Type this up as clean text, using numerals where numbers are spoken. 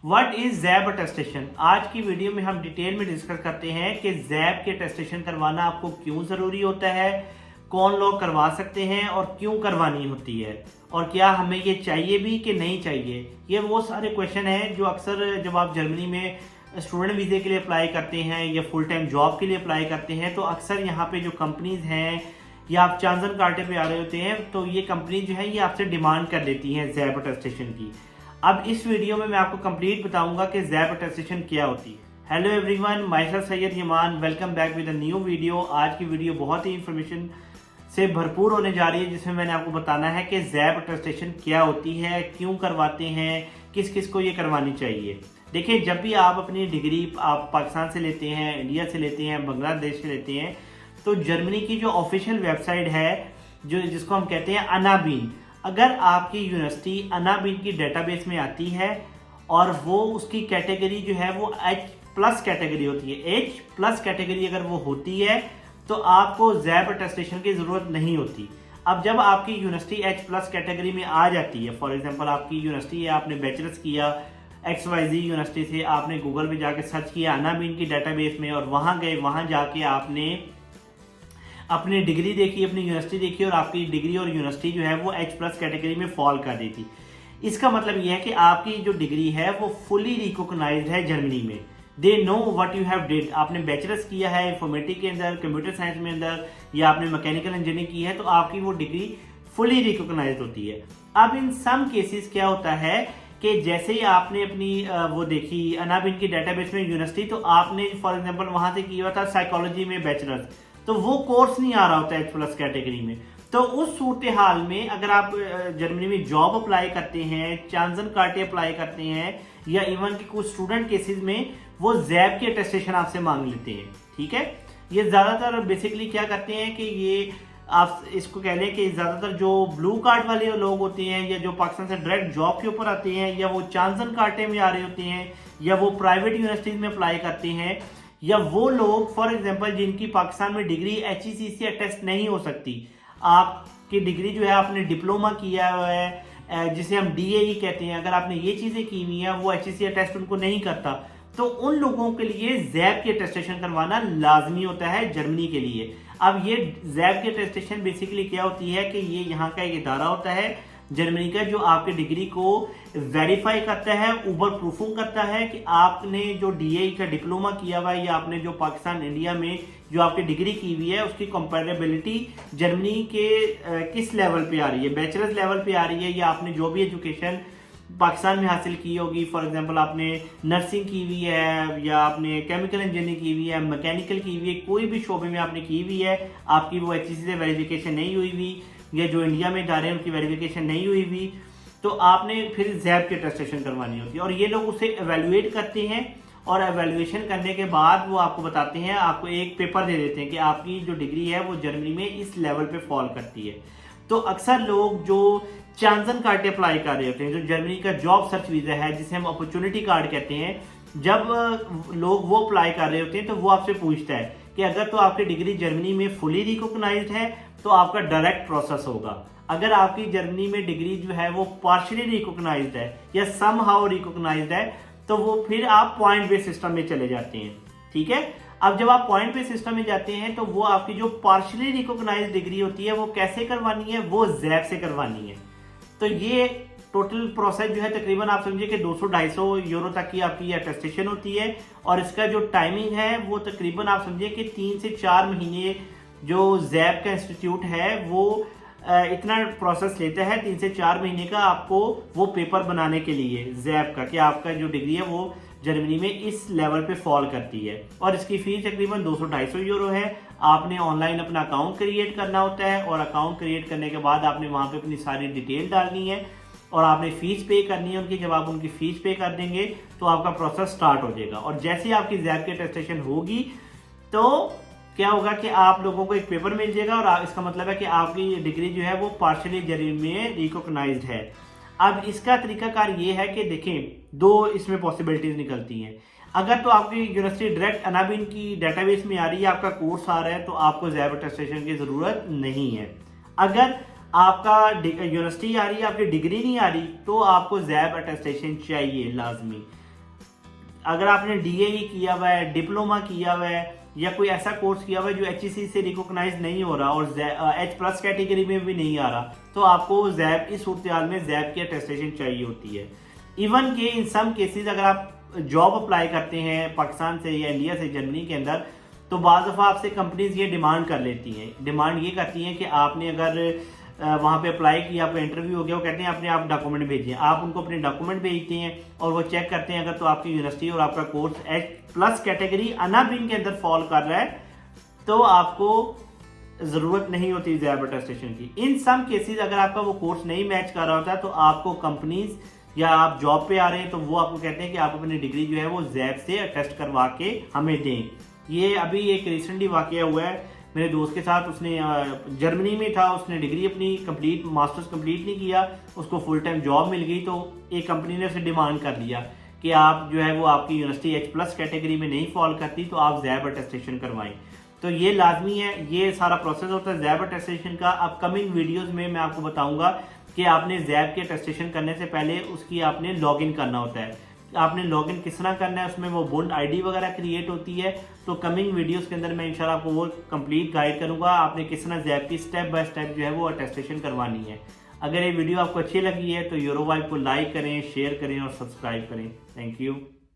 What is jab attestation. आज की video में हम डिटेल में डिस्कस करते हैं कि जैब के अटेस्टेशन करवाना आपको क्यों ज़रूरी होता है, कौन लोग करवा सकते हैं और क्यों करवानी होती है, और क्या हमें ये चाहिए भी कि नहीं चाहिए। ये वो सारे क्वेश्चन हैं जो अक्सर जब आप जर्मनी में स्टूडेंट वीज़े के लिए अप्लाई करते हैं या फुल टाइम जॉब के लिए अप्लाई करते हैं, तो अक्सर यहाँ पे जो कंपनीज हैं या आप चांजन कार्टे पे आ रहे होते हैं, तो ये कंपनी जो है ये आपसे डिमांड कर लेती हैं जैब अटेस्टेशन की। अब इस वीडियो में मैं आपको कंप्लीट बताऊंगा कि जैब अटेस्टेशन क्या होती है। Hello everyone, myself Syed Yaman, welcome back with a new video. आज की वीडियो बहुत ही इंफॉर्मेशन से भरपूर होने जा रही है, जिसमें मैंने आपको बताना है कि जैब अटेस्टेशन क्या होती है, क्यों करवाते हैं, किस किस को ये करवानी चाहिए। देखिए, जब भी आप अपनी डिग्री आप पाकिस्तान से लेते हैं, इंडिया से लेते हैं, बांग्लादेश से लेते हैं, तो जर्मनी की जो ऑफिशियल वेबसाइट है जिसको हम कहते हैं अनाबीन, अगर आपकी यूनिवर्सिटी अनाबीन की डेटाबेस में आती है और वो उसकी कैटेगरी जो है वो H+ कैटेगरी होती है, H+ कैटेगरी अगर वो होती है तो आपको जैब अटेस्टेशन की ज़रूरत नहीं होती। अब जब आपकी यूनिवर्सिटी H+ कैटेगरी में आ जाती है, फॉर एग्जांपल आपकी यूनिवर्सिटी है, आपने बैचलर्स किया XYZ यूनिवर्सिटी से, आपने गूगल पे जाके सर्च किया अनाबीन की डेटाबेस में और वहाँ गए, वहाँ जाके आपने अपनी डिग्री देखी, अपनी यूनिवर्सिटी देखी और आपकी डिग्री और यूनिवर्सिटी जो है वो H+ कैटेगरी में फॉल कर रही थी। इसका मतलब ये है कि आपकी जो डिग्री है वो फुली रिकॉग्नाइज्ड है जर्मनी में। They know what you have did. आपने बैचलर्स किया है इंफॉर्मेटिक के अंदर, कंप्यूटर साइंस में अंदर, या आपने मैकेनिकल इंजीनियरिंग की है, तो आपकी वो डिग्री फुली रिकॉग्नाइज्ड होती है। अब इन सम केसेस क्या होता है कि जैसे ही आपने अपनी वो देखी अनाबीन की डेटाबेस में यूनिवर्सिटी, तो आपने फॉर एग्जांपल वहां से किया हुआ था साइकोलॉजी में बैचलर्स, तो वो कोर्स नहीं आ रहा होता H+ कैटेगरी में। तो उस सूरत हाल में अगर आप जर्मनी में जॉब अप्लाई करते हैं, चांजन कार्टे अप्लाई करते हैं, या इवन कि कुछ स्टूडेंट केसेस में वो जैब की अटेस्टेशन आपसे मांग लेते हैं। ठीक है, ये ज़्यादातर बेसिकली क्या करते हैं कि ये आप इसको कह लें कि ज़्यादातर जो ब्लू कार्ड वाले लोग होते हैं, या जो पाकिस्तान से डायरेक्ट जॉब के ऊपर आते हैं, या वो चांजन कार्टे में आ रहे होते हैं, या वो प्राइवेट यूनिवर्सिटीज़ में अप्लाई करते हैं, या वो लोग फॉर एग्जांपल जिनकी पाकिस्तान में डिग्री HEC से अटेस्ट नहीं हो सकती। आपकी डिग्री जो है आपने डिप्लोमा किया हुआ है, जिसे हम DAE कहते हैं, अगर आपने ये चीज़ें की हुई हैं, वो HEC अटेस्ट उनको नहीं करता, तो उन लोगों के लिए जैब की अटेस्टेशन करवाना लाजमी होता है जर्मनी के लिए। अब ये जैब की अटेस्टेशन बेसिकली क्या होती है कि ये यहाँ का एक इदारा होता है जर्मनी का, जो आपके डिग्री को वेरीफाई करता है, ऊपर प्रूफिंग करता है कि आपने जो DAE का डिप्लोमा किया हुआ है, या आपने जो पाकिस्तान इंडिया में जो आपकी डिग्री की हुई है, उसकी कंपेरेबिलिटी जर्मनी के किस लेवल पे आ रही है, बैचलर्स लेवल पे आ रही है, या आपने जो भी एजुकेशन पाकिस्तान में हासिल की होगी, फॉर एग्जांपल आपने नर्सिंग की हुई है, या आपने केमिकल इंजीनियरिंग की हुई है, मैकेनिकल की हुई है, कोई भी शोबे में आपने की हुई है, आपकी वो HEC से वेरिफिकेशन नहीं हुई हुई, या जो इंडिया में जा रहे हैं उनकी वेरिफिकेशन नहीं हुई हुई, तो आपने फिर जैब की अटेस्टेशन करवानी होती है। और ये लोग उसे एवेल्युएट करते हैं, और एवेल्युएशन करने के बाद वो आपको बताते हैं, आपको एक पेपर दे देते हैं कि आपकी जो डिग्री है वो जर्मनी में इस लेवल पे फॉल करती है। तो अक्सर लोग जो चांजन कार्टे अप्लाई कर रहे होते हैं, जो जर्मनी का जॉब सर्च वीज़ा है, जिसे हम अपॉर्चुनिटी कार्ड कहते हैं, जब लोग वो अप्लाई कर रहे होते हैं तो वो आपसे पूछता है कि अगर तो आपकी डिग्री जर्मनी में फुली रिकॉग्नाइज्ड है तो आपका डायरेक्ट प्रोसेस होगा। अगर आपकी जर्मनी में डिग्री जो है वो पार्शियली रिकॉग्नाइज्ड है या समहाउ रिकॉग्नाइज्ड है, तो वो फिर आप पॉइंट बेस्ड सिस्टम में चले जाते हैं। ठीक है, अब जब आप पॉइंट बेस्ड सिस्टम में जाते हैं तो वो आपकी जो पार्शियली रिकॉग्नाइज्ड डिग्री होती है वो कैसे करवानी है, वो जैब से करवानी है। तो ये टोटल प्रोसेस जो है तकरीबन आप समझिए कि 200-250 यूरो तक की आपकी अटेस्टेशन होती है, और इसका जो टाइमिंग है वो तकरीबन आप समझिए कि 3 से 4 महीने जो जैब का इंस्टीट्यूट है वो इतना प्रोसेस लेता है, 3 से 4 महीने का आपको वो पेपर बनाने के लिए जैब का, कि आपका जो डिग्री है वो जर्मनी में इस लेवल पे फॉल करती है। और इसकी फीस तकरीबन 200-250 यूरो है। आपने ऑनलाइन अपना अकाउंट क्रिएट करना होता है, और अकाउंट क्रिएट करने के बाद आपने वहाँ पे अपनी सारी डिटेल डालनी है, और आपने फीस पे करनी है उनकी। जब आप उनकी फीस पे कर देंगे तो आपका प्रोसेस स्टार्ट हो जाएगा, और जैसे ही आपकी जैब की अटेस्टेशन होगी तो क्या होगा कि आप लोगों को एक पेपर मिल जाएगा, और इसका मतलब है कि आपकी डिग्री जो है वो पार्शियली जर्मनी में रिकॉग्नाइज्ड है। अब इसका तरीकाकार ये है कि देखें, दो इसमें पॉसिबिलिटीज निकलती हैं। अगर तो आपकी यूनिवर्सिटी डायरेक्ट अनाबीन की डेटाबेस में आ रही है, आपका कोर्स आ रहा है, तो आपको जैब अटेस्टेशन की ज़रूरत नहीं है। अगर आपका यूनिवर्सिटी आ रही है, आपकी डिग्री नहीं आ रही, तो आपको जैब अटेस्टेशन चाहिए लाजमी। अगर आपने DAE किया हुआ है, डिप्लोमा किया हुआ है या कोई ऐसा कोर्स किया हुआ है जो HEC से रिकॉग्नाइज नहीं हो रहा और H+ कैटेगरी में भी नहीं आ रहा, तो आपको जैब इस सूरत में जैब की अटेस्टेशन चाहिए होती है। इवन के इन सम केसेस अगर आप जॉब अप्लाई करते हैं पाकिस्तान से या इंडिया से जर्मनी के अंदर, तो बाज़ दफ़ा आपसे कंपनीज ये डिमांड कर लेती हैं, डिमांड ये करती हैं कि आपने अगर वहाँ पे अप्लाई किया, आपका इंटरव्यू हो गया, वो कहते हैं अपने आप डॉक्यूमेंट भेजिए। आप उनको अपने डॉक्यूमेंट भेजते हैं और वो चेक करते हैं अगर तो आपकी यूनिवर्सिटी और आपका कोर्स H+ कैटेगरी अनाबिन के अंदर फॉल कर रहा है तो आपको ज़रूरत नहीं होती जैब अटेस्टेशन की। इन सम केसेस अगर आपका वो कोर्स नहीं मैच कर रहा होता है तो आपको कंपनीज या आप जॉब पे आ रहे हैं तो वो आपको कहते हैं कि आप अपनी डिग्री जो है वो जैब से अटेस्ट करवा के हमें दें। ये अभी एक रिसेंटली वाकया हुआ है मेरे दोस्त के साथ, उसने जर्मनी में था, उसने डिग्री अपनी मास्टर्स कंप्लीट नहीं किया, उसको फुल टाइम जॉब मिल गई, तो एक कंपनी ने उसे डिमांड कर लिया कि आप जो है वो आपकी यूनिवर्सिटी H+ कैटेगरी में नहीं फॉल करती तो आप जैब अटेस्टेशन करवाएं। तो ये लाजमी है, ये सारा प्रोसेस होता है जैब अटेस्टेशन का। अपकमिंग वीडियोस में मैं आपको बताऊंगा कि आपने जैब के अटेस्टेशन करने से पहले उसकी आपने लॉगिन करना होता है। आपने लॉगिन किस तरह करना है, उसमें वो बुंड ID वगैरह क्रिएट होती है। तो कमिंग वीडियोस के अंदर मैं इंशाल्लाह आपको वो कंप्लीट गाइड करूंगा, आपने किस तरह जैब की स्टेप बाय स्टेप जो है वो अटेस्टेशन करवानी है। अगर ये वीडियो आपको अच्छी लगी है तो यूरोवाइब को लाइक करें, शेयर करें और सब्सक्राइब करें। Thank you.